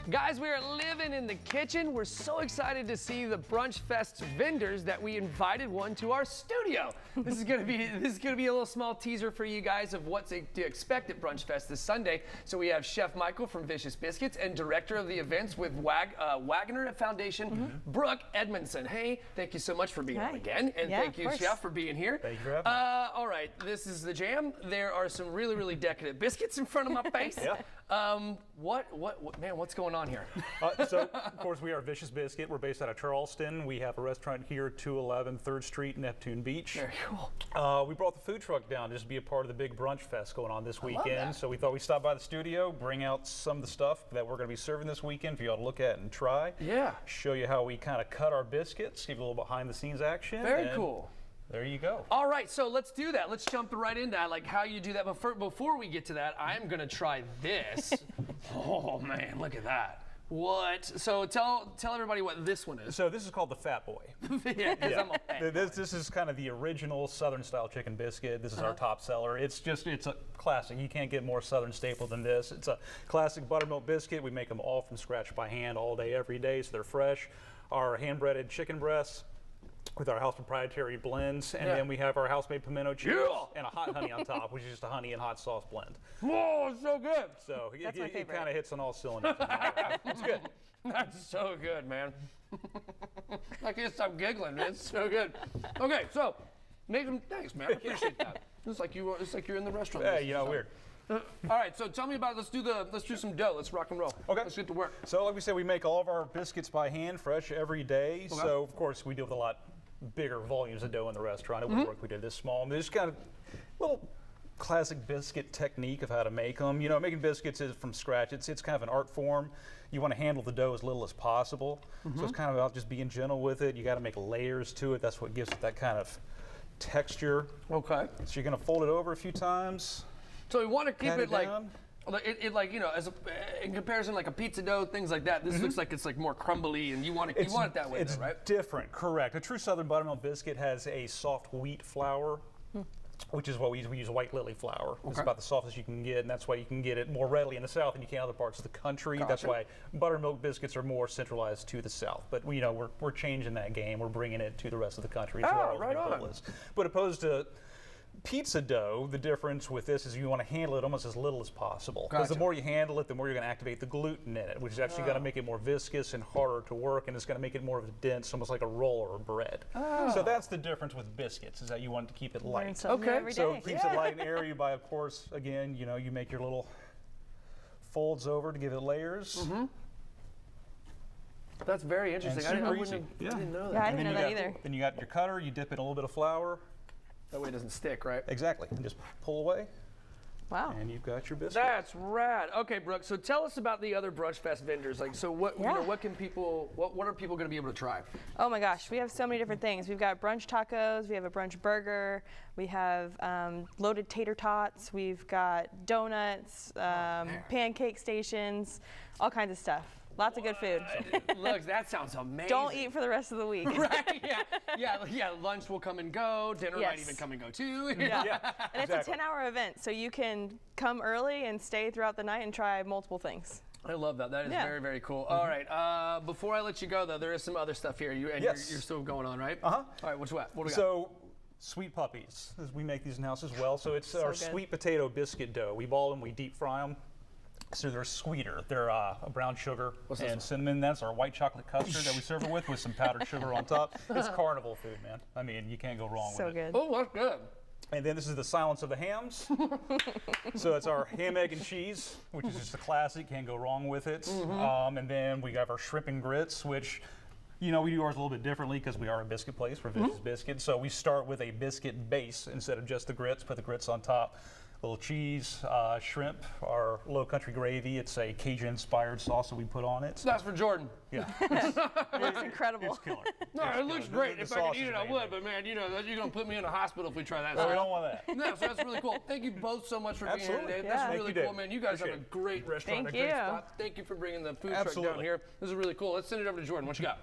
Guys, we are living in the kitchen. We're so excited to see the Brunch Fest vendors that we invited one to our studio. This is gonna be a little small teaser for you guys of what to expect at Brunch Fest this Sunday. So we have Chef Michael from Vicious Biscuits and director of the events with Wagner Foundation, Brooke Edmondson. Hey, thank you so much for being on again, and thank you, Chef, for being here. Thank you for having me. All right, this is the jam. There are some really, really decadent biscuits in front of my face. Man, what's going on here? So, of course, we are Vicious Biscuit. We're based out of Charleston. We have a restaurant here, 211 3rd Street, Neptune Beach. Very cool. We brought the food truck down just to be a part of the big Brunch Fest going on this weekend. So we thought we'd stop by the studio, bring out some of the stuff that we're going to be serving this weekend for y'all to look at and try. Yeah. Show you how we kind of cut our biscuits, give you a little behind-the-scenes action. Very cool. There you go. All right, so let's do that. Let's jump right into that, like how you do that. But before we get to that, I'm gonna try this. Oh man, look at that. What? So tell everybody what this one is. So this is called the Fat Boy. Yeah, because I'm a fat. This is kind of the original Southern style chicken biscuit. This is our top seller. It's a classic. You can't get more Southern staple than this. It's a classic buttermilk biscuit. We make them all from scratch by hand all day, every day, so they're fresh. Our hand-breaded chicken breasts with our house proprietary blends, and then we have our house-made pimento cheese and a hot honey on top, which is just a honey and hot sauce blend. Whoa, it's so good. So it kind of hits on all cylinders. It's good. That's so good, man. I can't stop giggling, man. It's so good. Okay, so make them. Thanks, man. I appreciate that. It's like you're in the restaurant. Yeah, you know, weird. All right, so tell me about. Let's do some dough. Let's rock and roll. Okay. Let's get to work. So, like we said, we make all of our biscuits by hand, fresh every day. Okay. So, of course, we deal with a lot bigger volumes of dough in the restaurant. It wouldn't work if we did this small. And there's kind of little classic biscuit technique of how to make them. You know, making biscuits is from scratch. It's kind of an art form. You want to handle the dough as little as possible. So it's kind of about just being gentle with it. You got to make layers to it. That's what gives it that kind of texture. Okay. So you're going to fold it over a few times. So we want to keep it like. Down. Like, you know, in comparison, like a pizza dough, things like that. This looks like it's like more crumbly, and you want it that way, it's though, right? different, correct. A true Southern buttermilk biscuit has a soft wheat flour, which is what we use white lily flour. It's about the softest you can get, and that's why you can get it more readily in the South than you can in other parts of the country. That's why buttermilk biscuits are more centralized to the South. But we're changing that game. We're bringing it to the rest of the country. It's right on. But opposed to pizza dough, the difference with this is you want to handle it almost as little as possible. Because the more you handle it, the more you're going to activate the gluten in it, which is actually going to make it more viscous and harder to work, and it's going to make it more of a dense, almost like a roll or a bread. So that's the difference with biscuits, is that you want to keep it light. Okay. So it keeps it light and airy by, of course, again, you know, you make your little folds over to give it layers. That's very interesting. I didn't know that. Yeah, I didn't know that either. Then you got your cutter, you dip it in a little bit of flour. That way it doesn't stick, right? Exactly. And just pull away. Wow. And you've got your biscuit. That's rad. Okay, Brooke. So tell us about the other Brunch Fest vendors. Like, so what? You know, what are people going to be able to try? Oh my gosh, we have so many different things. We've got brunch tacos. We have a brunch burger. We have loaded tater tots. We've got donuts, pancake stations, all kinds of stuff. Lots of good food. Look, that sounds amazing. Don't eat for the rest of the week. Right? Yeah. Lunch will come and go. Dinner might even come and go too. Yeah. And it's a 10-hour event, so you can come early and stay throughout the night and try multiple things. I love that. That is very, very cool. All right. Before I let you go, though, there is some other stuff here. You're still going on, right? All right. What do we got? So, sweet puppies. We make these in-house as well. So it's our sweet potato biscuit dough. We ball them. We deep fry them. So they're sweeter. They're a brown sugar and cinnamon. That's our white chocolate custard that we serve it with some powdered sugar on top. It's carnival food, man. I mean, you can't go wrong with it. So good. Oh, that's good. And then this is the silence of the hams. So it's our ham, egg, and cheese, which is just a classic. Can't go wrong with it. And then we have our shrimp and grits, which, you know, we do ours a little bit differently because we are a biscuit place. We're Vicious Biscuit. So we start with a biscuit base instead of just the grits. Put the grits on top. Little cheese, shrimp, our low country gravy. It's a Cajun-inspired sauce that we put on it. That's for Jordan. Yeah. It looks incredible. It's killer. No, it looks great. If I could eat it, I would. But man, you know, you're gonna put me in a hospital if we try that. So we don't want that. No, so that's really cool. Thank you both so much for being here today. Yeah. That's really Thank you, cool, man. You guys have a great restaurant, Thank a great you. spot. Thank you for bringing the food truck down here. This is really cool. Let's send it over to Jordan. What you got?